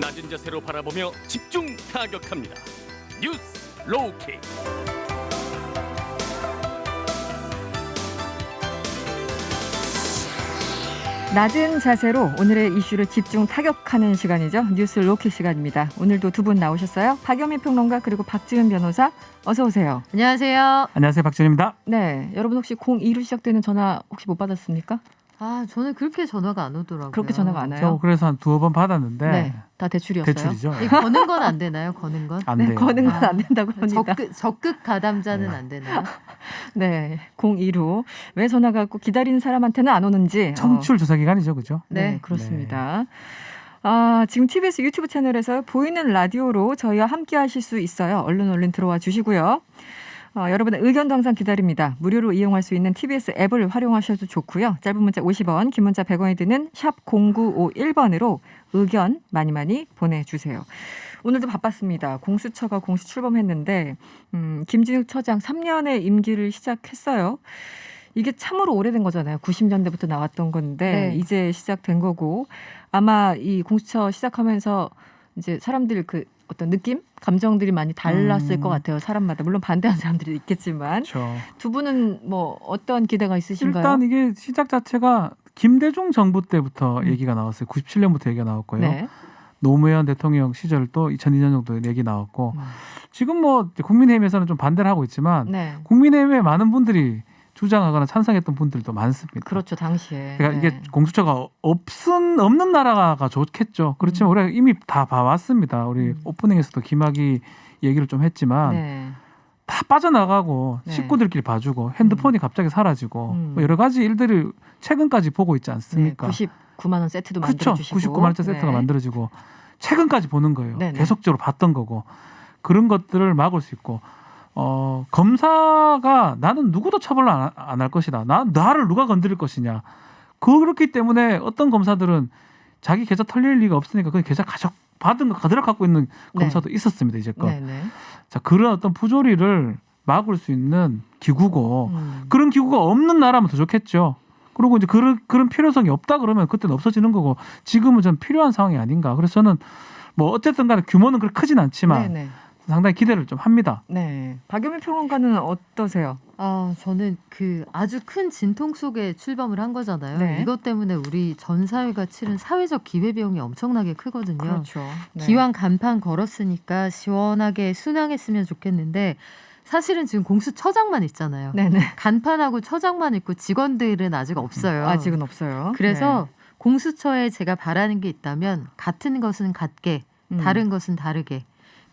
낮은 자세로 바라보며 집중 타격합니다. 뉴스 로우킥. 낮은 자세로 오늘의 이슈를 집중 타격하는 시간이죠. 뉴스 로킥 시간입니다. 오늘도 두 분 나오셨어요. 박영민 평론가 그리고 박지은 변호사 어서 오세요. 안녕하세요. 안녕하세요. 박지은입니다. 네, 여러분 혹시 02로 시작되는 전화 혹시 못 받았습니까? 아, 저는 그렇게 전화가 안 오더라고요. 그렇게 전화가 안 와요? 저 그래서 한 두어 번 받았는데 네, 다 대출이었어요. 대출이죠. 이 거는 건 안 되나요? 거는 건? 안 네, 돼요. 거는 건 안 된다고 합니다. 적극 가담자는 네. 안 되나요? 네, 02로 왜 전화가 왔고 기다리는 사람한테는 안 오는지. 청취율 조사 기간이죠, 그죠? 네, 그렇습니다. 아, 지금 TBS 유튜브 채널에서 보이는 라디오로 저희와 함께 하실 수 있어요. 얼른 들어와 주시고요. 여러분의 의견도 항상 기다립니다. 무료로 이용할 수 있는 TBS 앱을 활용하셔도 좋고요. 짧은 문자 50원, 긴 문자 100원이 드는 샵 0951번으로 의견 많이 보내주세요. 오늘도 바빴습니다. 공수처가 공시 출범했는데 김진욱 처장 3년의 임기를 시작했어요. 이게 참으로 오래된 거잖아요. 90년대부터 나왔던 건데 네. 이제 시작된 거고 아마 이 공수처 시작하면서 이제 사람들 그 어떤 느낌, 감정들이 많이 달랐을 것 같아요. 사람마다 물론 반대하는 사람들이 있겠지만 그렇죠. 두 분은 뭐 어떤 기대가 있으신가요? 일단 이게 시작 자체가 김대중 정부 때부터 얘기가 나왔어요. 97년부터 얘기가 나왔고요. 네. 노무현 대통령 시절 또 2002년 정도 얘기 나왔고 지금 뭐 국민의힘에서는 좀 반대를 하고 있지만 네. 국민의힘에 많은 분들이 주장하거나 찬성했던 분들도 많습니다. 그렇죠, 당시에. 그러니까 네. 이게 공수처가 없는 나라가 좋겠죠. 그렇지만 우리가 이미 다 봐왔습니다. 우리 오프닝에서도 김학의 얘기를 좀 했지만 네. 다 빠져나가고 네. 식구들끼리 봐주고 핸드폰이 갑자기 사라지고 뭐 여러 가지 일들을 최근까지 보고 있지 않습니까? 99만 원 세트도 그렇죠. 만들어주시고. 99만 원짜리 세트가 네. 만들어지고 최근까지 보는 거예요. 네네. 계속적으로 봤던 거고 그런 것들을 막을 수 있고 검사가 나는 누구도 처벌을 안 할 것이다. 나를 누가 건드릴 것이냐. 그렇기 때문에 어떤 검사들은 자기 계좌 털릴 리가 없으니까 그 계좌 받은 거 그대로 갖고 있는 검사도 있었습니다. 이제껏. 네네. 자, 그런 어떤 부조리를 막을 수 있는 기구고 그런 기구가 없는 나라면 더 좋겠죠. 그리고 이제 그런 필요성이 없다 그러면 그때는 없어지는 거고 지금은 좀 필요한 상황이 아닌가. 그래서 저는 뭐 어쨌든 간에 규모는 그렇게 크진 않지만 네네. 상당히 기대를 좀 합니다. 네. 박영민 평론가는 어떠세요? 아, 저는 그 아주 큰 진통 속에 출범을 한 거잖아요. 네. 이것 때문에 우리 전 사회가 치른 사회적 기회비용이 엄청나게 크거든요. 그렇죠. 네. 기왕 간판 걸었으니까 시원하게 순항했으면 좋겠는데 사실은 지금 공수처장만 있잖아요. 네네. 간판하고 처장만 있고 직원들은 아직 없어요. 아직은 없어요. 그래서 공수처에 제가 바라는 게 있다면 같은 것은 같게 다른 것은 다르게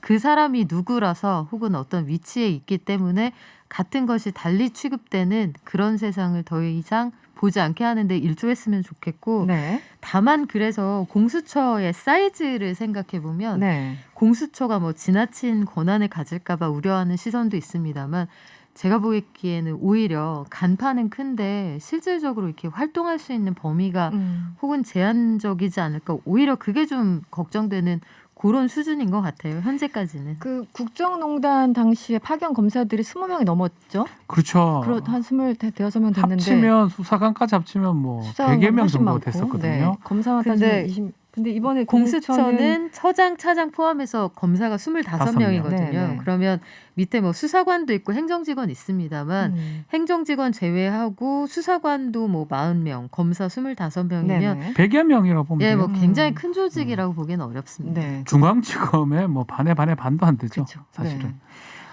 그 사람이 누구라서 혹은 어떤 위치에 있기 때문에 같은 것이 달리 취급되는 그런 세상을 더 이상 보지 않게 하는데 일조했으면 좋겠고 네. 다만 그래서 공수처의 사이즈를 생각해 보면 네. 공수처가 뭐 지나친 권한을 가질까 봐 우려하는 시선도 있습니다만 제가 보기에는 오히려 간판은 큰데 실질적으로 이렇게 활동할 수 있는 범위가 혹은 제한적이지 않을까 오히려 그게 좀 걱정되는 그런 수준인 것 같아요. 현재까지는. 그 국정농단 당시에 파견 검사들이 20명이 넘었죠. 그렇죠. 한 20대여섯 됐는데 합치면 수사관까지 합치면 뭐 100여 명 정도 됐었거든요. 네. 검사만 근데 따지면 근데 이번에 공수처는 처장, 차장 포함해서 검사가 25명이거든요. 네. 그러면 밑에 뭐 수사관도 있고 행정직원 있습니다만 행정직원 제외하고 수사관도 뭐 40명, 검사 25명이면 네네. 100여 명이라고 보면 예, 돼요. 뭐 굉장히 큰 조직이라고 보기는 어렵습니다. 네. 중앙지검의 뭐 반의 반도 안 되죠. 그렇죠. 사실은. 네.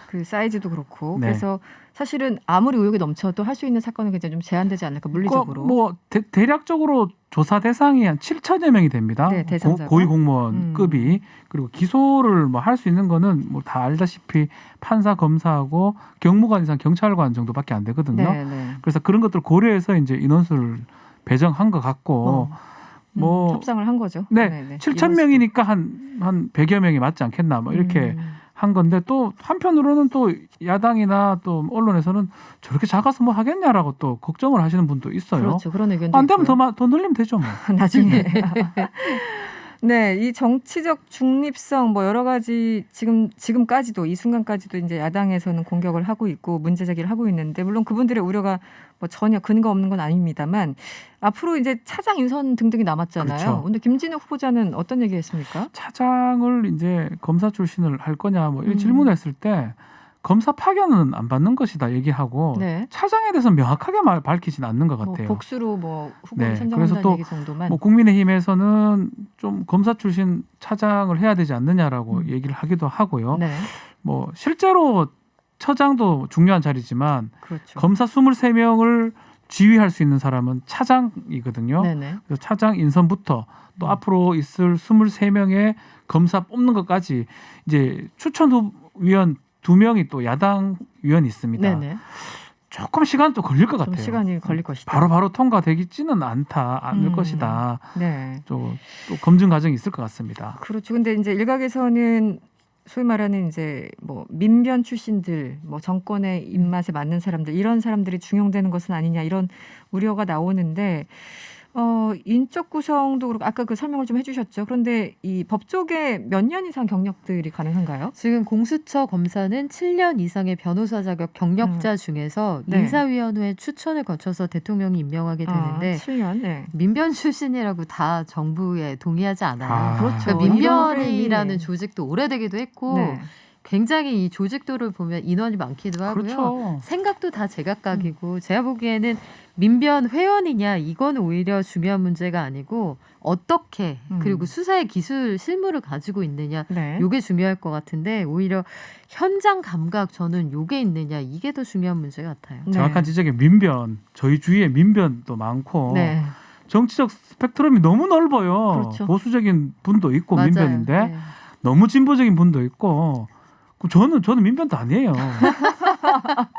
그 사이즈도 그렇고 네. 그래서 사실은 아무리 의혹이 넘쳐도 할 수 있는 사건은 굉장히 좀 제한되지 않을까 물리적으로. 뭐 대략적으로 조사 대상이 한 7천여 명이 됩니다. 네, 대상자가. 고위 공무원급이 그리고 기소를 뭐 할 수 있는 거는 뭐 다 알다시피 판사, 검사하고 경무관 이상 경찰관 정도밖에 안 되거든요. 네, 네. 그래서 그런 것들 고려해서 이제 인원수를 배정한 것 같고 뭐 협상을 한 거죠. 네, 7천 명이니까 한 100여 명이 맞지 않겠나 뭐 이렇게 한 건데 또 한편으로는 또 야당이나 또 언론에서는 저렇게 작아서 뭐 하겠냐라고 또 걱정을 하시는 분도 있어요. 그렇죠. 그런 의견도 안 되면 있고요. 더 늘리면 되죠 뭐. 나중에. 네, 이 정치적 중립성 뭐 여러 가지 지금까지도 이 순간까지도 이제 야당에서는 공격을 하고 있고 문제 제기를 하고 있는데 물론 그분들의 우려가 뭐 전혀 근거 없는 건 아닙니다만 앞으로 이제 차장 인선 등등이 남았잖아요. 그렇죠. 오늘 김진욱 후보자는 어떤 얘기했습니까? 차장을 이제 검사 출신을 할 거냐 뭐 이런 질문했을 때 검사 파견은 안 받는 것이다 얘기하고 네. 차장에 대해서 명확하게 밝히지는 않는 것 뭐 같아요. 복수로 뭐 후보를 네, 선정한다는 그래서 또 얘기 정도만. 뭐 국민의힘에서는 좀 검사 출신 차장을 해야 되지 않느냐라고 얘기를 하기도 하고요. 네, 뭐 실제로 처장도 중요한 자리지만 그렇죠. 검사 23명을 지휘할 수 있는 사람은 차장이거든요. 네네. 그래서 차장 인선부터 또 앞으로 있을 23명의 검사 뽑는 것까지 이제 추천위원 2명이 또 야당 위원이 있습니다. 네네. 조금 시간 또 걸릴 것 좀 같아요. 시간이 걸릴 것이다. 바로바로 통과되지는 않을 것이다. 네. 또 검증 과정이 있을 것 같습니다. 그렇죠. 근데 이제 일각에서는 소위 말하는 이제 뭐 민변 출신들, 뭐 정권의 입맛에 맞는 사람들 이런 사람들이 중용되는 것은 아니냐 이런 우려가 나오는데 인적 구성도 그렇고 아까 그 설명을 좀 해주셨죠. 그런데 이 법조계 몇 년 이상 경력들이 가능한가요? 지금 공수처 검사는 7년 이상의 변호사 자격 경력자 중에서 네. 인사위원회 추천을 거쳐서 대통령이 임명하게 되는데 7년. 네. 민변 출신이라고 다 정부에 동의하지 않아요. 아. 그렇죠. 그러니까 민변이라는 이런 조직도 오래되기도 했고 네. 굉장히 이 조직도를 보면 인원이 많기도 하고요. 그렇죠. 생각도 다 제각각이고 제가 보기에는 민변 회원이냐 이건 오히려 중요한 문제가 아니고 어떻게 그리고 수사의 기술 실무를 가지고 있느냐 네. 요게 중요할 것 같은데 오히려 현장 감각 저는 요게 있느냐 이게 더 중요한 문제 같아요. 네. 정확한 지적에 민변, 저희 주위에 민변도 많고 네. 정치적 스펙트럼이 너무 넓어요. 그렇죠. 보수적인 분도 있고 맞아요. 민변인데 네. 너무 진보적인 분도 있고 그럼 저는 민변도 아니에요.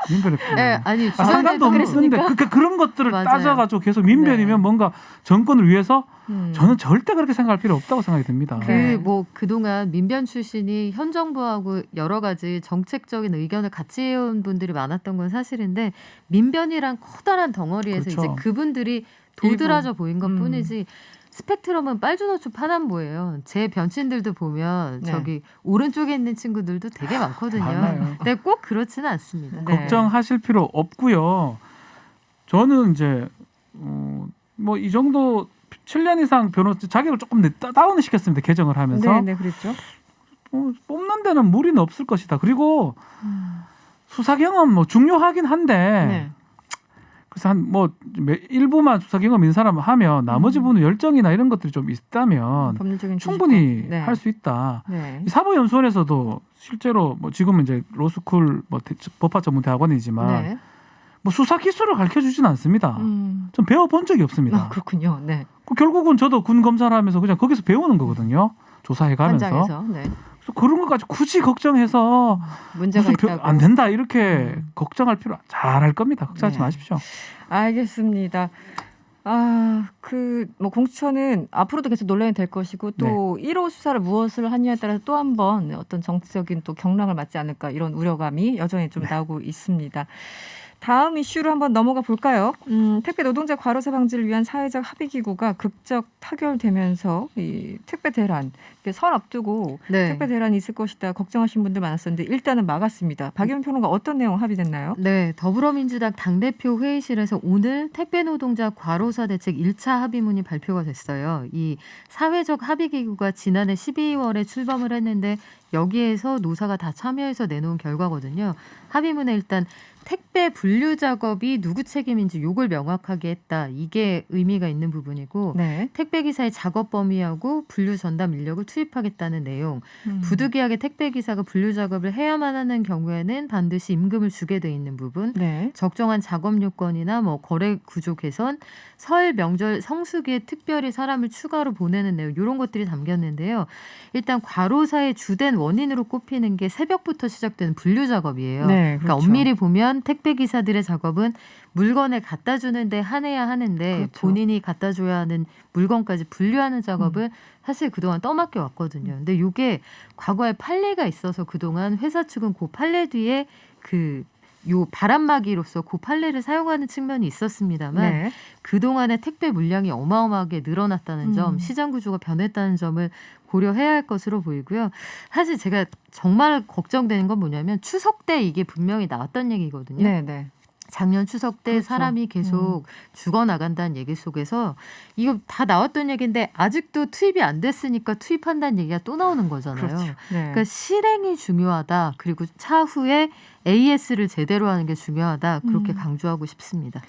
민변에 네, 아니 상관도 없는데 그런 것들을 맞아요. 따져가지고 계속 민변이면 네. 뭔가 정권을 위해서 음. 저는 절대 그렇게 생각할 필요 없다고 생각이 듭니다. 네. 뭐 그동안 민변 출신이 현 정부하고 여러 가지 정책적인 의견을 같이 해온 분들이 많았던 건 사실인데 민변이란 커다란 덩어리에서 그렇죠. 이제 그분들이 도드라져 보인 것 뿐이지 스펙트럼은 빨주노초 파남보예요. 제 변친들도 보면 네. 저기 오른쪽에 있는 친구들도 되게 많거든요. 많아요. 근데 꼭 그렇지는 않습니다. 네. 걱정하실 필요 없고요. 저는 이제 뭐 이 정도 7년 이상 변호사 자격을 조금 다운을 시켰습니다. 개정을 하면서 네, 네, 그랬죠. 뽑는 데는 무리는 없을 것이다. 그리고 수사 경험 뭐 중요하긴 한데 네. 그래서 한 뭐 일부만 수사 경험 있는 사람 하면 나머지 부분은 열정이나 이런 것들이 좀 있다면 법률적인 충분히 주식권. 네. 할 수 있다. 네. 이 사법연수원에서도 실제로 뭐 지금은 이제 로스쿨 뭐 법학 전문 대학원이지만 네. 뭐 수사 기술을 가르쳐 주지는 않습니다. 좀 배워본 적이 없습니다. 그렇군요. 네. 결국은 저도 군 검사를 하면서 그냥 거기서 배우는 거거든요. 조사해가면서. 현장에서. 네. 그래서 그런 것까지 굳이 걱정해서 문제가 무슨 있다고. 안 된다 이렇게 걱정할 필요 잘할 겁니다. 걱정하지 네. 마십시오. 알겠습니다. 뭐 공수처는 앞으로도 계속 논란이 될 것이고 또 1호 수사를 무엇을 하느냐에 따라서 또 한 번 어떤 정치적인 또 경랑을 맞지 않을까 이런 우려감이 여전히 좀 나오고 있습니다. 다음 이슈로 한번 넘어가 볼까요? 택배 노동자 과로사 방지를 위한 사회적 합의 기구가 극적 타결되면서 이 택배 대란 설 앞두고 네. 택배 대란이 있을 것이다 걱정하신 분들 많았었는데 일단은 막았습니다. 박예민 평론가 어떤 내용 합의됐나요? 네, 더불어민주당 당대표 회의실에서 오늘 택배 노동자 과로사 대책 1차 합의문이 발표가 됐어요. 이 사회적 합의 기구가 지난해 12월에 출범을 했는데 여기에서 노사가 다 참여해서 내놓은 결과거든요. 합의문에 일단 택배 분류 작업이 누구 책임인지 요걸 명확하게 했다. 이게 의미가 있는 부분이고 네. 택배 기사의 작업 범위하고 분류 전담 인력을 투입하겠다는 내용. 부득이하게 택배 기사가 분류 작업을 해야만 하는 경우에는 반드시 임금을 주게 돼 있는 부분. 네. 적정한 작업 요건이나 뭐 거래 구조 개선, 설 명절 성수기에 특별히 사람을 추가로 보내는 내용 이런 것들이 담겼는데요. 일단 과로사의 주된 원인으로 꼽히는 게 새벽부터 시작되는 분류 작업이에요. 네, 그러니까 그렇죠. 엄밀히 보면 택배 기사들의 작업은 물건을 갖다 주는데 한해야 하는데 그렇죠. 본인이 갖다 줘야 하는 물건까지 분류하는 작업을 사실 그동안 떠맡겨 왔거든요. 근데 이게 과거에 판례가 있어서 그동안 회사 측은 그 판례 뒤에 그 요 바람막이로서 그 판례를 사용하는 측면이 있었습니다만 네. 그동안의 택배 물량이 어마어마하게 늘어났다는 점, 시장 구조가 변했다는 점을 고려해야 할 것으로 보이고요. 사실 제가 정말 걱정되는 건 뭐냐면 추석 때 이게 분명히 나왔던 얘기거든요. 네, 네. 작년 추석 때 그렇죠. 사람이 계속 죽어나간다는 얘기 속에서 이거 다 나왔던 얘기인데 아직도 투입이 안 됐으니까 투입한다는 얘기가 또 나오는 거잖아요. 그렇죠. 네. 그러니까 실행이 중요하다. 그리고 차후에 AS를 제대로 하는 게 중요하다. 그렇게 강조하고 싶습니다.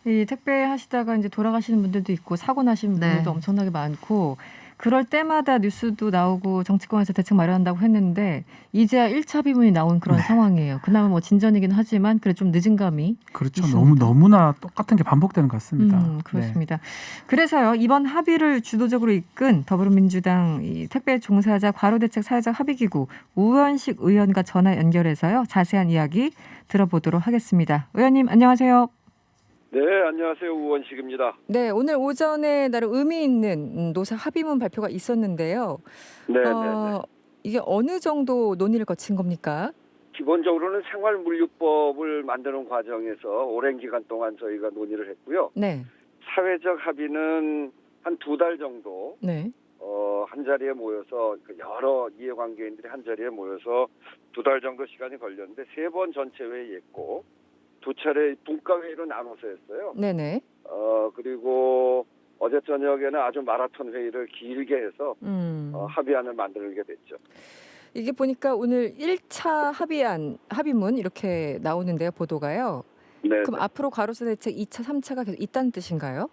이 택배 하시다가 이제 돌아가시는 분들도 있고 사고 나신 분들도 네. 엄청나게 많고 그럴 때마다 뉴스도 나오고 정치권에서 대책 마련한다고 했는데 이제야 1차 비문이 나온 그런 상황이에요. 그나마 뭐 진전이긴 하지만 그래 좀 늦은 감이 그렇죠. 있습니다. 너무나 똑같은 게 반복되는 것 같습니다. 그렇습니다. 그래서요 이번 합의를 주도적으로 이끈 더불어민주당 이 택배 종사자 과로대책 사회적 합의기구 우원식 의원과 전화 연결해서요 자세한 이야기 들어보도록 하겠습니다. 의원님 안녕하세요. 네, 안녕하세요. 우원식입니다. 네, 오늘 오전에 나름 의미 있는 노사 합의문 발표가 있었는데요. 네, 이게 어느 정도 논의를 거친 겁니까? 기본적으로는 생활물류법을 만드는 과정에서 오랜 기간 동안 저희가 논의를 했고요. 네, 사회적 합의는 한 2달 정도 네, 한 자리에 모여서 여러 이해관계인들이 한 자리에 모여서 2달 정도 시간이 걸렸는데 3번 전체 회의했고 2차례 분과회의로 나눠서 했어요. 네네. 그리고 어제 저녁에는 아주 마라톤 회의를 길게 해서 합의안을 만들게 됐죠. 이게 보니까 오늘 1차 합의문 이렇게 나오는데요, 보도가요. 네. 그럼 앞으로 과로사 대책 2차, 3차가 계속 있다는 뜻인가요?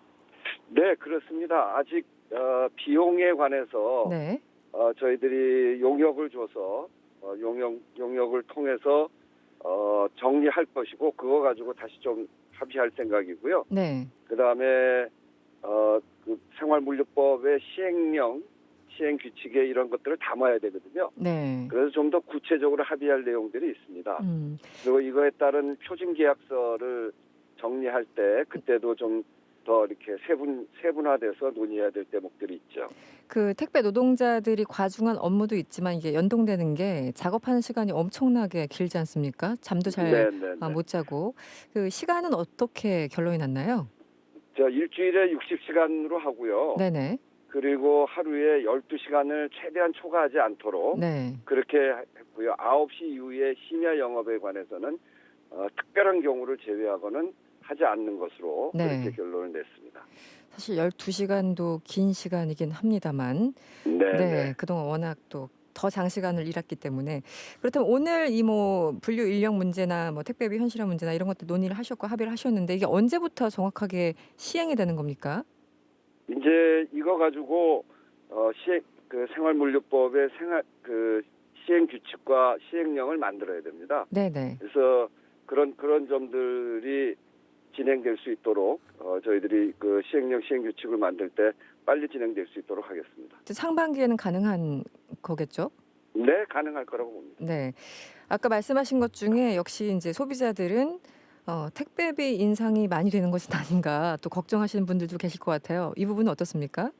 네, 그렇습니다. 아직 비용에 관해서 네. 저희들이 용역을 줘서 용역을 통해서 정리할 것이고 그거 가지고 다시 좀 합의할 생각이고요. 네. 그다음에 그 생활물류법의 시행령, 시행 규칙에 이런 것들을 담아야 되거든요. 네. 그래서 좀 더 구체적으로 합의할 내용들이 있습니다. 그리고 이거에 따른 표준 계약서를 정리할 때 그때도 좀 더 이렇게 세분화돼서 논의해야 될 대목들이 있죠. 그 택배 노동자들이 과중한 업무도 있지만 이게 연동되는 게 작업하는 시간이 엄청나게 길지 않습니까? 잠도 잘 못 자고. 그 시간은 어떻게 결론이 났나요? 일주일에 60시간으로 하고요. 네네. 그리고 하루에 12시간을 최대한 초과하지 않도록 네. 그렇게 했고요. 9시 이후에 심야 영업에 관해서는 특별한 경우를 제외하고는 하지 않는 것으로 네. 그렇게 결론을 냈습니다. 사실 12시간도 긴 시간이긴 합니다만 네, 그동안 워낙 또 더 장시간을 일했기 때문에 그렇다면 오늘 이 뭐 분류 인력 문제나 뭐 택배비 현실화 문제나 이런 것들 논의를 하셨고 합의를 하셨는데 이게 언제부터 정확하게 시행이 되는 겁니까? 이제 이거 가지고 생활물류법의 시행 규칙과 시행령을 만들어야 됩니다. 네네. 그래서 그런 점들이 진행될 수 있도록 저희들이 그 시행령 시행 규칙을 만들 때 빨리 진행될 수 있도록 하겠습니다. 상반기에는 가능한 거겠죠? 네, 가능할 거라고 봅니다. 네. 아까 말씀하신 것 중에 역시 이제 소비자들은 택배비 인상이 많이 되는 것은 아닌가 또 걱정하시는 분들도 계실 것 같아요. 이 부분은 어떻습니까?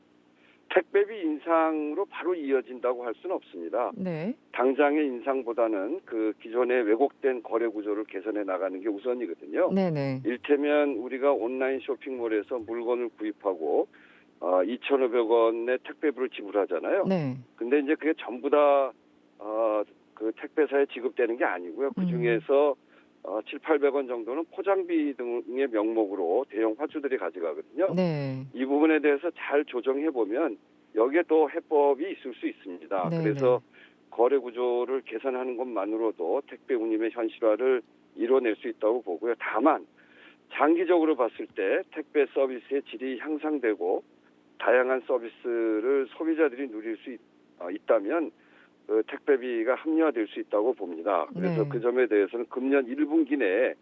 택배비 인상으로 바로 이어진다고 할 수는 없습니다. 네. 당장의 인상보다는 그 기존의 왜곡된 거래 구조를 개선해 나가는 게 우선이거든요. 네네. 일테면 우리가 온라인 쇼핑몰에서 물건을 구입하고 2,500원의 택배비를 지불하잖아요. 네. 근데 이제 그게 전부 다 그 택배사에 지급되는 게 아니고요. 그 중에서 700~800원 정도는 포장비 등의 명목으로 대형 화주들이 가져가거든요. 네. 이 부분에 대해서 잘 조정해 보면 여기에 또 해법이 있을 수 있습니다. 네, 그래서 거래 구조를 개선하는 것만으로도 택배 운임의 현실화를 이뤄낼 수 있다고 보고요. 다만 장기적으로 봤을 때 택배 서비스의 질이 향상되고 다양한 서비스를 소비자들이 누릴 수 있다면 그 택배비가 합리화될 수 있다고 봅니다. 그래서 네. 그 점에 대해서는 금년 1분기 내에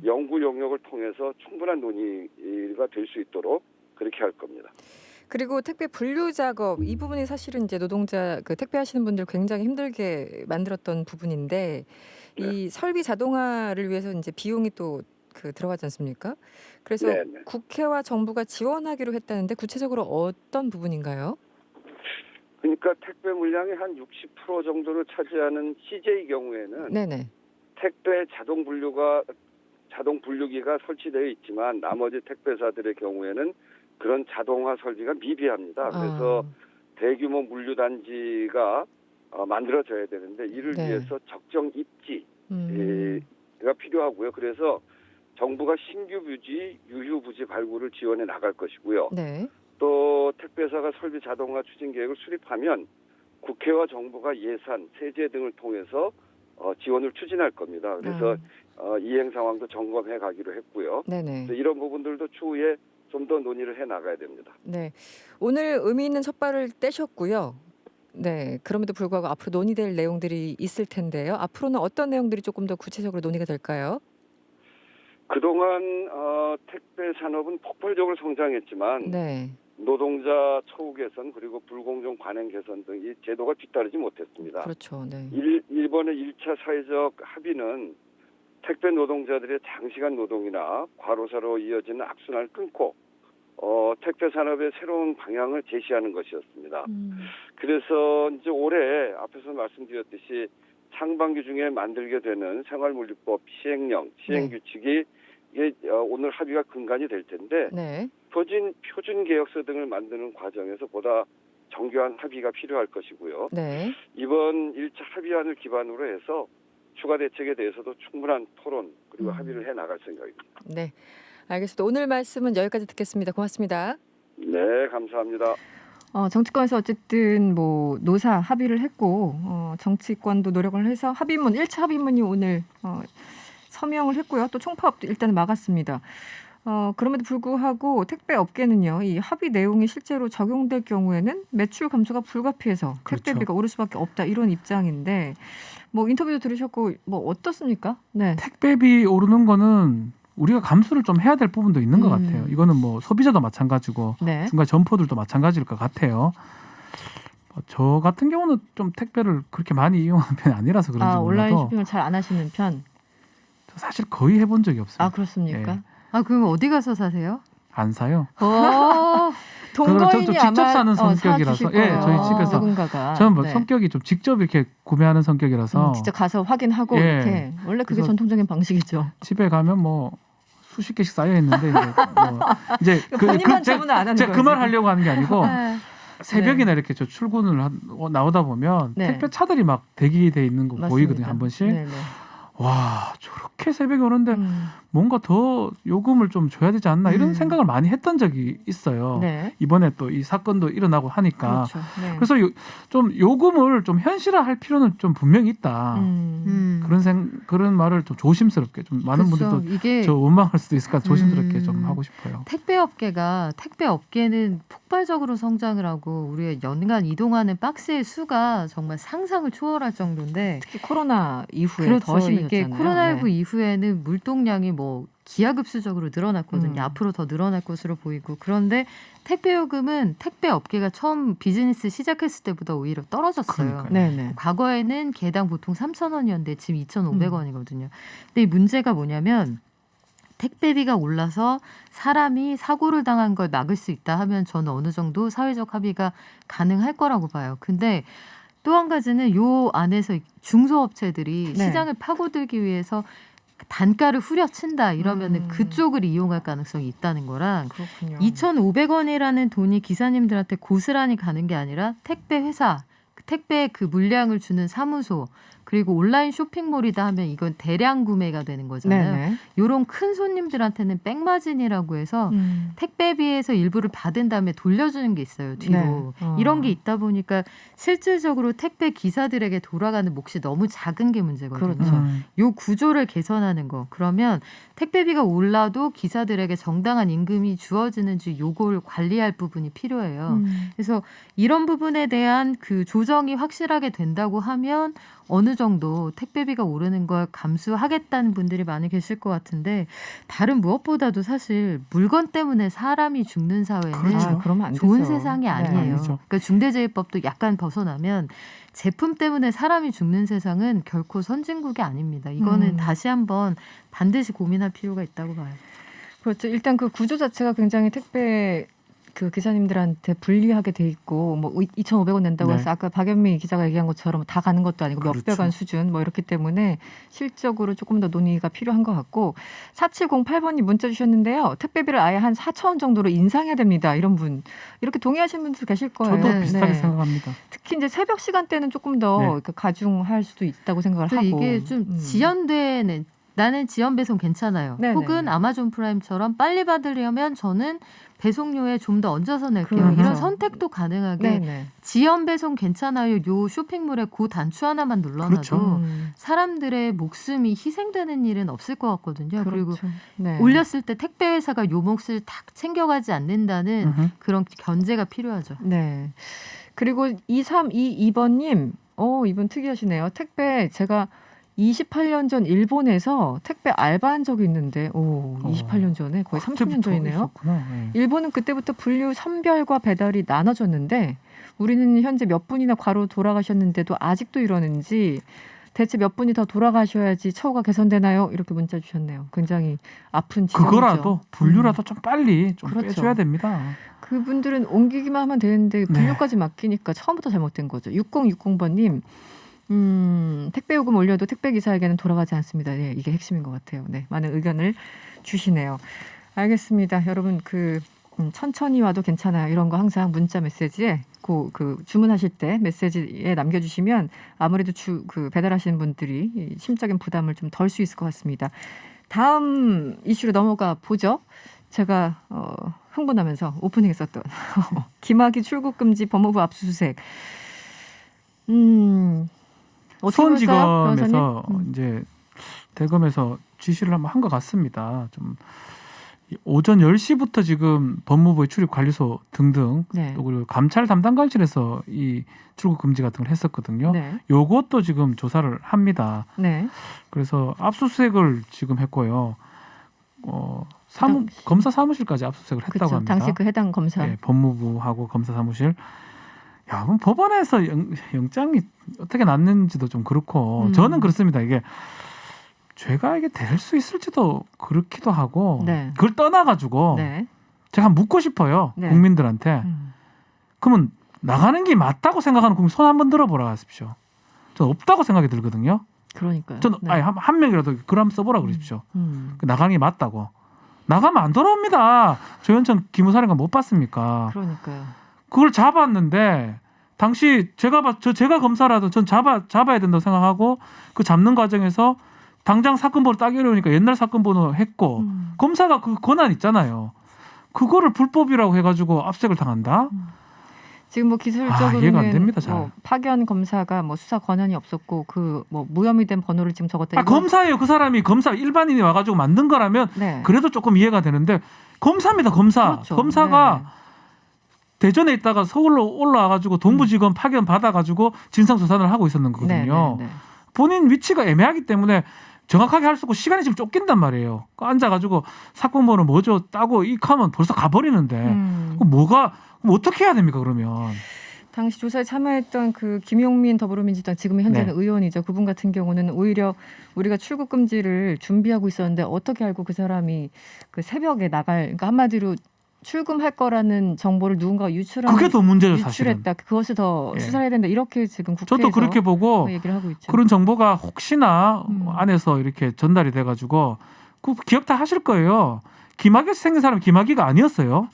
연구 용역을 통해서 충분한 논의가 될 수 있도록 그렇게 할 겁니다. 그리고 택배 분류 작업 이 부분이 사실은 이제 노동자 그 택배하시는 분들 굉장히 힘들게 만들었던 부분인데 이 설비 자동화를 위해서 이제 비용이 또 들어가지 않습니까? 그래서 국회와 정부가 지원하기로 했다는데 구체적으로 어떤 부분인가요? 그러니까 택배 물량의 한 60% 정도를 차지하는 CJ 경우에는 네네. 택배 자동 분류기가 설치되어 있지만 나머지 택배사들의 경우에는 그런 자동화 설비가 미비합니다. 그래서 대규모 물류단지가 만들어져야 되는데 이를 네. 위해서 적정 입지가 필요하고요. 그래서 정부가 신규 부지, 유휴 부지 발굴을 지원해 나갈 것이고요. 네. 또 택배사가 설비 자동화 추진 계획을 수립하면 국회와 정부가 예산, 세제 등을 통해서 지원을 추진할 겁니다. 그래서 이행 상황도 점검해 가기로 했고요. 네네. 그래서 이런 부분들도 추후에 좀 더 논의를 해 나가야 됩니다. 네. 오늘 의미 있는 첫발을 떼셨고요. 네. 그럼에도 불구하고 앞으로 논의될 내용들이 있을 텐데요. 앞으로는 어떤 내용들이 조금 더 구체적으로 논의가 될까요? 그동안 택배 산업은 폭발적으로 성장했지만 네. 노동자 처우 개선 그리고 불공정 관행 개선 등 이 제도가 뒤따르지 못했습니다. 그렇죠. 네. 일본의 1차 사회적 합의는 택배 노동자들의 장시간 노동이나 과로사로 이어지는 악순환을 끊고 택배 산업의 새로운 방향을 제시하는 것이었습니다. 그래서 이제 올해 앞에서 말씀드렸듯이 상반기 중에 만들게 되는 생활물류법 시행령, 시행규칙이 이게 오늘 합의가 근간이 될 텐데 네. 표준 계약서 등을 만드는 과정에서 보다 정교한 합의가 필요할 것이고요. 네. 이번 1차 합의안을 기반으로 해서 추가 대책에 대해서도 충분한 토론 그리고 합의를 해 나갈 생각입니다. 네. 알겠습니다. 오늘 말씀은 여기까지 듣겠습니다. 고맙습니다. 네, 감사합니다. 정치권에서 어쨌든 뭐 노사 합의를 했고 정치권도 노력을 해서 합의문 1차 합의문이 오늘 서명을 했고요. 또 총파업도 일단 막았습니다. 그럼에도 불구하고 택배 업계는요, 이 합의 내용이 실제로 적용될 경우에는 매출 감소가 불가피해서 그렇죠. 택배비가 오를 수밖에 없다 이런 입장인데 뭐 인터뷰도 들으셨고 뭐 어떻습니까? 네. 택배비 오르는 거는 우리가 감수를 좀 해야 될 부분도 있는 것 같아요. 이거는 뭐 소비자도 마찬가지고 네. 중간 점포들도 마찬가지일 것 같아요. 저 같은 경우는 좀 택배를 그렇게 많이 이용하는 편이 아니라서 그런지 온라인 몰라도 쇼핑을 잘 안 하시는 편. 저 사실 거의 해본 적이 없어요. 그렇습니까? 예. 그럼 어디 가서 사세요? 안 사요. 동거인이 저 직접 아마 사는 성격이라서 사주실 예, 거예요. 저희 집에서 누군가가. 저는 뭐 네. 성격이 좀 직접 이렇게 구매하는 성격이라서 직접 가서 확인하고 예. 이렇게 원래 그게 그래서 전통적인 방식이죠. 집에 가면 뭐 수십 개씩 쌓여 있는데 이제 본인만 주문을 안 하는 제가 거예요. 그 말 하려고 하는 게 아니고 네. 새벽이나 이렇게 저 출근을 나오다 보면 네. 택배 차들이 막 대기돼 있는 거 맞습니다. 보이거든요, 한 번씩. 네네. 와, 저렇게 새벽에 오는데 뭔가 더 요금을 좀 줘야 되지 않나 이런 생각을 많이 했던 적이 있어요. 네. 이번에 또 이 사건도 일어나고 하니까. 그렇죠. 네. 그래서 좀 요금을 좀 현실화할 필요는 좀 분명히 있다. 그런 말을 좀 조심스럽게 좀 많은 그렇죠. 분들도 이게 저 원망할 수도 있을까 조심스럽게 좀 하고 싶어요. 택배 업계는 폭발적으로 성장을 하고 우리가 연간 이동하는 박스의 수가 정말 상상을 초월할 정도인데 특히 코로나 이후에 그렇죠. 더 심해졌잖아요. 이게 코로나19 네. 이후에는 물동량이 뭐 기하급수적으로 늘어났거든요. 앞으로 더 늘어날 것으로 보이고 그런데 택배 요금은 택배 업계가 처음 비즈니스 시작했을 때보다 오히려 떨어졌어요. 그러니까요. 네네. 과거에는 개당 보통 3,000원이었는데 지금 2,500원이거든요. 근데 이 문제가 뭐냐면 택배비가 올라서 사람이 사고를 당한 걸 막을 수 있다 하면 저는 어느 정도 사회적 합의가 가능할 거라고 봐요. 근데 또 한 가지는 요 안에서 중소업체들이 네. 시장을 파고들기 위해서 단가를 후려친다 이러면은 그쪽을 이용할 가능성이 있다는 거랑 그렇군요. 2,500원이라는 돈이 기사님들한테 고스란히 가는 게 아니라 택배 회사, 택배 그 물량을 주는 사무소 그리고 온라인 쇼핑몰이다 하면 이건 대량 구매가 되는 거잖아요. 네네. 요런 큰 손님들한테는 백마진이라고 해서 택배비에서 일부를 받은 다음에 돌려주는 게 있어요. 뒤로. 네. 이런 게 있다 보니까 실질적으로 택배 기사들에게 돌아가는 몫이 너무 작은 게 문제거든요. 그렇죠. 요 구조를 개선하는 거. 그러면 택배비가 올라도 기사들에게 정당한 임금이 주어지는지 요걸 관리할 부분이 필요해요. 그래서 이런 부분에 대한 그 조정이 확실하게 된다고 하면 어느 정도 택배비가 오르는 걸 감수하겠다는 분들이 많이 계실 것 같은데 다른 무엇보다도 사실 물건 때문에 사람이 죽는 사회는 그렇죠. 그러면 안 좋은 되죠. 세상이 네. 아니에요. 아니죠. 그러니까 중대재해법도 약간 벗어나면 제품 때문에 사람이 죽는 세상은 결코 선진국이 아닙니다. 이거는 다시 한번 반드시 고민할 필요가 있다고 봐요. 그렇죠. 일단 그 구조 자체가 굉장히 택배 그 기사님들한테 불리하게 돼 있고 뭐 2,500원 낸다고 네. 해서 아까 박연미 기자가 얘기한 것처럼 다 가는 것도 아니고 그렇죠. 몇백 원 수준 뭐 이렇기 때문에 실적으로 조금 더 논의가 필요한 것 같고 4708번님 문자 주셨는데요. 택배비를 아예 한 4,000원 정도로 인상해야 됩니다. 이런 분 이렇게 동의하시는 분들 계실 거예요. 저도 네. 비슷하게 네. 생각합니다. 특히 이제 새벽 시간대는 조금 더 네. 이렇게 가중할 수도 있다고 생각을 또 하고 이게 좀 지연되는 나는 지연 배송 괜찮아요. 네네. 혹은 아마존 프라임처럼 빨리 받으려면 저는 배송료에 좀 더 얹어서 낼게요. 그렇죠. 이런 선택도 가능하게 네네. 지연 배송 괜찮아요. 요 쇼핑몰에 그 단추 하나만 눌러놔도 그렇죠. 사람들의 목숨이 희생되는 일은 없을 것 같거든요. 그리고 그렇죠. 네. 올렸을 때 택배 회사가 요 몫을 딱 챙겨가지 않는다는 음흠. 그런 견제가 필요하죠. 네. 그리고 2322번님, 이분 특이하시네요. 택배 제가 28년 전 일본에서 택배 알바한 적이 있는데, 28년 전에 거의 30년 그때부터 전이네요. 있었구나. 네. 일본은 그때부터 분류 선별과 배달이 나눠졌는데, 우리는 현재 몇 분이나 과로 돌아가셨는데도 아직도 이러는지, 대체 몇 분이 더 돌아가셔야지 처우가 개선되나요? 이렇게 문자 주셨네요. 굉장히 아픈 지점이죠. 그거라도 분류라도 좀 빨리 좀 그렇죠. 빼줘야 됩니다. 그분들은 옮기기만 하면 되는데 네. 분류까지 맡기니까 처음부터 잘못된 거죠. 6060번님. 택배 요금 올려도 택배 기사에게는 돌아가지 않습니다. 네, 이게 핵심인 것 같아요. 네, 많은 의견을 주시네요. 알겠습니다. 여러분 천천히 와도 괜찮아요. 이런 거 항상 문자 메시지에 그 주문하실 때 메시지에 남겨주시면 아무래도 배달하시는 분들이 이 심적인 부담을 좀 덜 수 있을 것 같습니다. 다음 이슈로 넘어가 보죠. 제가 흥분하면서 오프닝했었던 김학의 출국 금지 법무부 압수수색. 어떻게 보셨어요, 수원지검에서 변호사님? 이제 대검에서 지시를 한번 한 것 같습니다. 좀 오전 10시부터 지금 법무부의 출입관리소 등등 네. 또 그리고 감찰 담당관실에서 이 출국 금지 같은 걸 했었거든요. 네. 요것도 지금 조사를 합니다. 네. 그래서 압수수색을 지금 했고요. 당시. 검사 사무실까지 압수수색을 했다고 그렇죠. 합니다. 당시 그 해당 검사. 네, 법무부하고 검사 사무실. 야, 그럼 법원에서 영장이 어떻게 났는지도 좀 그렇고 저는 그렇습니다. 이게 죄가 이게 될 수 있을지도 그렇기도 하고 네. 그걸 떠나가지고 네. 제가 묻고 싶어요. 네. 국민들한테. 음. 그러면 나가는 게 맞다고 생각하는 국민 손 한번 들어보라 하십시오. 저는 없다고 생각이 들거든요. 그러니까요. 저는 네. 아니, 한 명이라도 글 한번 써보라 그러십시오. 음. 나가는 게 맞다고. 나가면 안 돌아옵니다. 조현천 기무사령관 못 봤습니까? 그러니까요. 그걸 잡았는데 당시 제가 검사라도 전 잡아야 된다고 생각하고 그 잡는 과정에서 당장 사건 번호 따기 어려우니까 옛날 사건 번호 했고 검사가 그 권한 있잖아요. 그거를 불법이라고 해가지고 압수색을 당한다? 지금 뭐 기술적으로는 이해가 안 됩니다, 잘. 뭐 파견 검사가 뭐 수사 권한이 없었고 그 뭐 무혐의 된 번호를 지금 적었다. 이거- 검사예요. 그 사람이 검사 일반인이 와가지고 만든 거라면 네. 그래도 조금 이해가 되는데 검사입니다. 검사. 그렇죠. 검사가 네. 대전에 있다가 서울로 올라와가지고 동부지검 파견 받아가지고 진상조사를 하고 있었는 거거든요. 네, 네, 네. 본인 위치가 애매하기 때문에 정확하게 할 수 없고 시간이 지금 쫓긴단 말이에요. 앉아가지고 사건 번호 뭐죠 따고 익하면 벌써 가버리는데 그럼 어떻게 해야 됩니까 그러면? 당시 조사에 참여했던 그 김용민 더불어민주당 지금의 현재는 네. 의원이죠. 그분 같은 경우는 오히려 우리가 출국 금지를 준비하고 있었는데 어떻게 알고 그 사람이 그 새벽에 그러니까 한마디로 출금할 거라는 정보를 누군가 그게 더 문제죠 사실은. 유출했다. 그것을 더 예. 수사해야 된다. 이렇게 지금 국회에서 저도 그렇게 보고 얘기를 하고 있죠. 그런 정보가 혹시나 안에서 이렇게 전달이 돼가지고 그 기억 다 하실 거예요. 김학의 생긴 사람이 김학의가 아니었어요.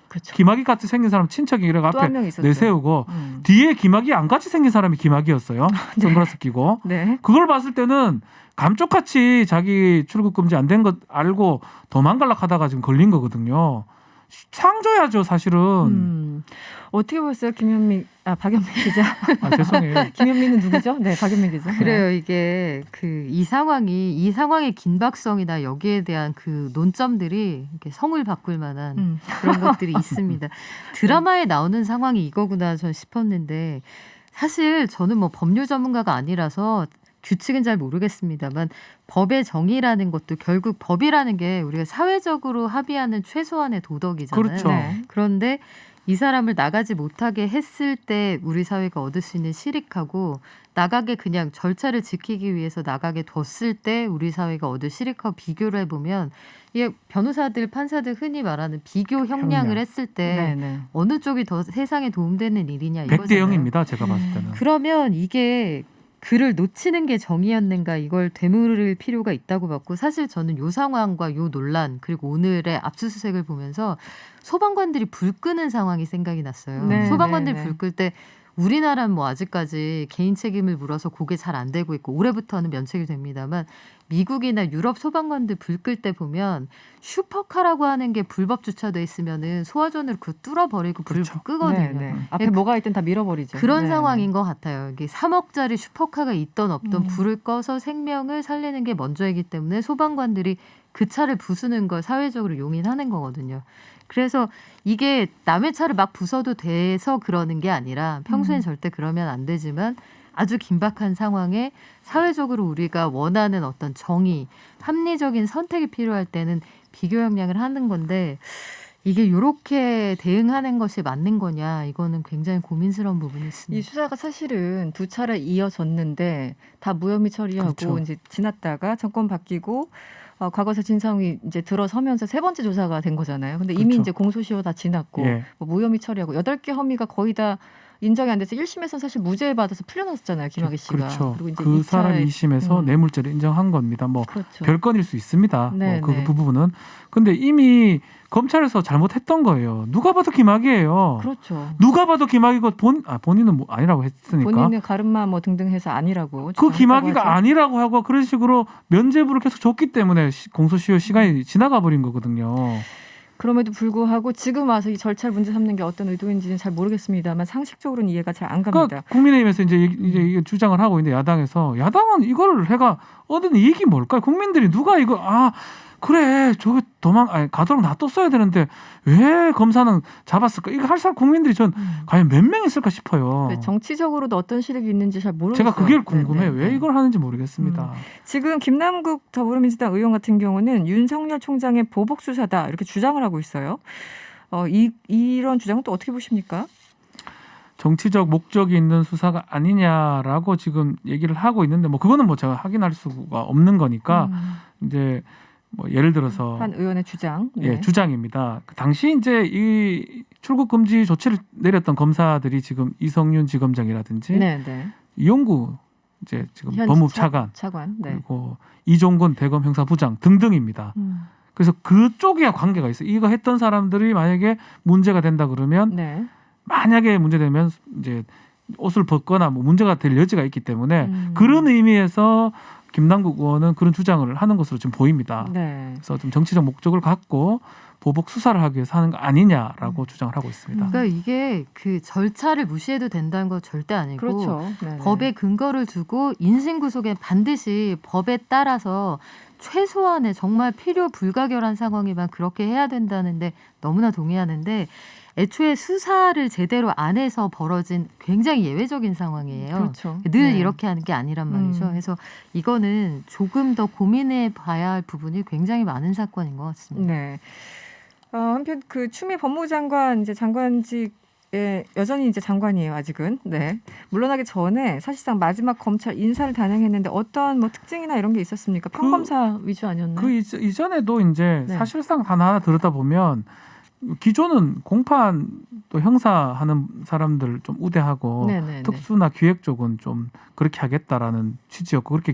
그렇죠. 김학의 같이 생긴 사람 친척이 이래가 또 한 앞에 명 있었죠. 내세우고 뒤에 김학의 안 같이 생긴 사람이 김학의였어요. 선글라스 끼고. 네. 그걸 봤을 때는 감쪽같이 자기 출국 금지 안 된 것 알고 도망가려고 하다가 지금 걸린 거거든요. 상줘야죠 사실은. 어떻게 보셨어요, 박연미 기자? 죄송해요. 김현미는 누구죠? 네, 박연미 기자. 그래요. 이게 이 상황의 긴박성이나 여기에 대한 그 논점들이 이렇게 성을 바꿀 만한 그런 것들이 있습니다. 드라마에 나오는 상황이 이거구나 전 싶었는데 사실 저는 뭐 법률 전문가가 아니라서 규칙은 잘 모르겠습니다만 법의 정의라는 것도 결국 법이라는 게 우리가 사회적으로 합의하는 최소한의 도덕이잖아요. 그렇죠. 네. 그런데 이 사람을 나가지 못하게 했을 때 우리 사회가 얻을 수 있는 실익하고 나가게 그냥 절차를 지키기 위해서 나가게 뒀을 때 우리 사회가 얻을 실익하고 비교를 해보면 이게 변호사들, 판사들 흔히 말하는 비교 형량을 했을 때 네네. 어느 쪽이 더 세상에 도움되는 일이냐 이거잖아요. 100대 0입니다. 제가 봤을 때는. 그러면 이게 그를 놓치는 게 정의였는가 이걸 되물을 필요가 있다고 봤고 사실 저는 요 상황과 요 논란 그리고 오늘의 압수수색을 보면서 소방관들이 불 끄는 상황이 생각이 났어요. 네, 소방관들이 네, 네. 불 끌 때 우리나라는 뭐 아직까지 개인 책임을 물어서 그게 잘 안 되고 있고 올해부터는 면책이 됩니다만 미국이나 유럽 소방관들 불 끌 때 보면 슈퍼카라고 하는 게 불법 주차돼 있으면은 소화전으로 그 뚫어버리고 불 그렇죠. 끄거든요. 네, 네. 앞에 예, 뭐가 있든 다 밀어버리죠. 그런 네, 상황인 것 같아요. 이게 3억짜리 슈퍼카가 있던 없던 음. 불을 꺼서 생명을 살리는 게 먼저이기 때문에 소방관들이 그 차를 부수는 걸 사회적으로 용인하는 거거든요. 그래서 이게 남의 차를 막 부숴도 돼서 그러는 게 아니라 평소엔 절대 그러면 안 되지만 아주 긴박한 상황에 사회적으로 우리가 원하는 어떤 정의, 합리적인 선택이 필요할 때는 비교 형량을 하는 건데 이게 이렇게 대응하는 것이 맞는 거냐 이거는 굉장히 고민스러운 부분이 이 있습니다. 수사가 사실은 두 차례 이어졌는데 다 무혐의 처리하고 그렇죠. 이제 지났다가 정권 바뀌고 과거사 진상이 이제 들어서면서 세 번째 조사가 된 거잖아요. 근데 이미 그렇죠. 이제 공소시효 다 지났고 예. 뭐 무혐의 처리하고 8개 혐의가 거의 다 인정이 안 돼서 1심에서는 사실 무죄 받아서 풀려났었잖아요. 김학의 씨가. 그렇죠. 그리고 이제 그 2차에 사람 2심에서 뇌물죄를 인정한 겁니다. 뭐 그렇죠. 별건일 수 있습니다. 네, 뭐 네. 그 부분은. 근데 이미 검찰에서 잘못했던 거예요. 누가 봐도 김학이에요. 그렇죠. 누가 봐도 김학이고 본인은 뭐 아니라고 했으니까. 본인은 가름마 뭐 등등 해서 아니라고. 그 주장했다고 김학이가 하죠. 아니라고 하고 그런 식으로 면죄부를 계속 줬기 때문에 공소시효 시간이 지나가 버린 거거든요. 그럼에도 불구하고 지금 와서 이 절차를 문제 삼는 게 어떤 의도인지는 잘 모르겠습니다만 상식적으로는 이해가 잘 안 갑니다. 그러니까 국민의힘에서 이제 이게 주장을 하고 있는데 야당은 이걸 해가 얻은 이익이 뭘까요? 국민들이 누가 이거 그래 저게 가도록 놔뒀어야 되는데 왜 검사는 잡았을까? 이거 할 사람 국민들이 전 과연 몇 명 있을까 싶어요. 정치적으로도 어떤 실익이 있는지 잘 모르겠어요. 제가 그게 궁금해요. 네, 왜 네. 이걸 하는지 모르겠습니다. 지금 김남국 더불어민주당 의원 같은 경우는 윤석열 총장의 보복 수사다 이렇게 주장을 하고 있어요. 이런 주장은 또 어떻게 보십니까? 정치적 목적이 있는 수사가 아니냐라고 지금 얘기를 하고 있는데 뭐 그거는 뭐 제가 확인할 수가 없는 거니까 이제 뭐 예를 들어서 한 의원의 주장. 예, 주장입니다. 그 당시 이제 이 출국 금지 조치를 내렸던 검사들이 지금 이성윤 지검장이라든지 네, 네. 이용구 이제 지금 현 법무부 차관 차관. 네. 그리고 이종건 대검 형사부장 등등입니다. 그래서 그쪽에 관계가 있어요. 이거 했던 사람들이 만약에 문제가 된다 그러면 네. 만약에 문제되면 이제 옷을 벗거나 뭐 문제가 될 여지가 있기 때문에 그런 의미에서 김남국 의원은 그런 주장을 하는 것으로 지금 보입니다. 네. 그래서 좀 정치적 목적을 갖고 보복 수사를 하기 위해서 하는 거 아니냐라고 주장을 하고 있습니다. 그러니까 이게 그 절차를 무시해도 된다는 건 절대 아니고 그렇죠. 네, 네. 법에 근거를 두고 인신구속에 반드시 법에 따라서 최소한의 정말 필요 불가결한 상황이면 그렇게 해야 된다는데 너무나 동의하는데 애초에 수사를 제대로 안 해서 벌어진 굉장히 예외적인 상황이에요. 그렇죠. 늘 네. 이렇게 하는 게 아니란 말이죠. 그래서 이거는 조금 더 고민해 봐야 할 부분이 굉장히 많은 사건인 것 같습니다. 네. 한편 그 추미애 법무부 장관 이제 장관직에 여전히 이제 장관이에요 아직은. 네. 물러나기 전에 사실상 마지막 검찰 인사를 단행했는데 어떤 뭐 특징이나 이런 게 있었습니까? 평검사 위주 아니었나요? 그 이전에도 이제 네. 사실상 하나하나 들여다 보면 기존은 공판 또 형사하는 사람들 좀 우대하고 네네네. 특수나 기획 쪽은 좀 그렇게 하겠다라는 취지였고 그렇게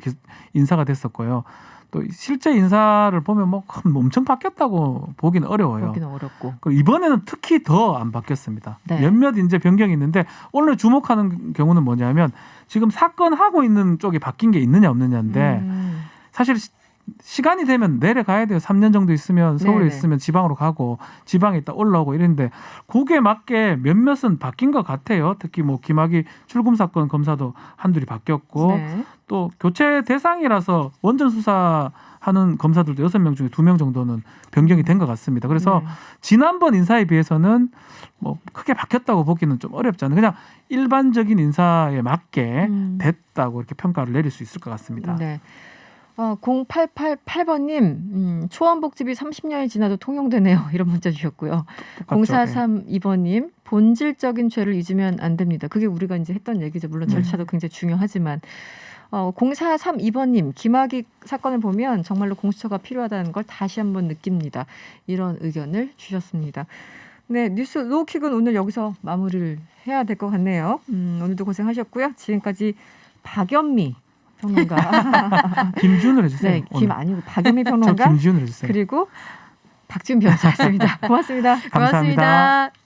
인사가 됐었고요. 또 실제 인사를 보면 뭐 엄청 바뀌었다고 보기는 어려워요. 보기는 어렵고. 그리고 이번에는 특히 더 안 바뀌었습니다. 네. 몇몇 이제 변경이 있는데 오늘 주목하는 경우는 뭐냐면 지금 사건 하고 있는 쪽이 바뀐 게 있느냐 없느냐인데 사실 시간이 되면 내려가야 돼요. 3년 정도 있으면 서울에 네네. 있으면 지방으로 가고 지방에 있다 올라오고 이랬는데 그게 맞게 몇몇은 바뀐 것 같아요. 특히 뭐 김학의 출금 사건 검사도 한둘이 바뀌었고 네. 또 교체 대상이라서 원전 수사하는 검사들도 6명 중에 2명 정도는 변경이 된 것 같습니다. 그래서 네. 지난번 인사에 비해서는 뭐 크게 바뀌었다고 보기는 좀 어렵잖아요. 그냥 일반적인 인사에 맞게 됐다고 이렇게 평가를 내릴 수 있을 것 같습니다. 네. 0888번님, 초원복집이 30년이 지나도 통용되네요. 이런 문자 주셨고요. 똑같죠. 0432번님, 본질적인 죄를 잊으면 안 됩니다. 그게 우리가 이제 했던 얘기죠. 물론 절차도 굉장히 중요하지만. 0432번님, 김학의 사건을 보면 정말로 공수처가 필요하다는 걸 다시 한번 느낍니다. 이런 의견을 주셨습니다. 네, 뉴스 로우킥은 오늘 여기서 마무리를 해야 될 것 같네요. 오늘도 고생하셨고요. 지금까지 박연미 평론가. 김준을 해주세요. 네, 김 오늘. 아니고 박연미 저 평론가. 김준을 해주세요. 그리고 박준 변호사였습니다. 고맙습니다. 감사합니다. 고맙습니다.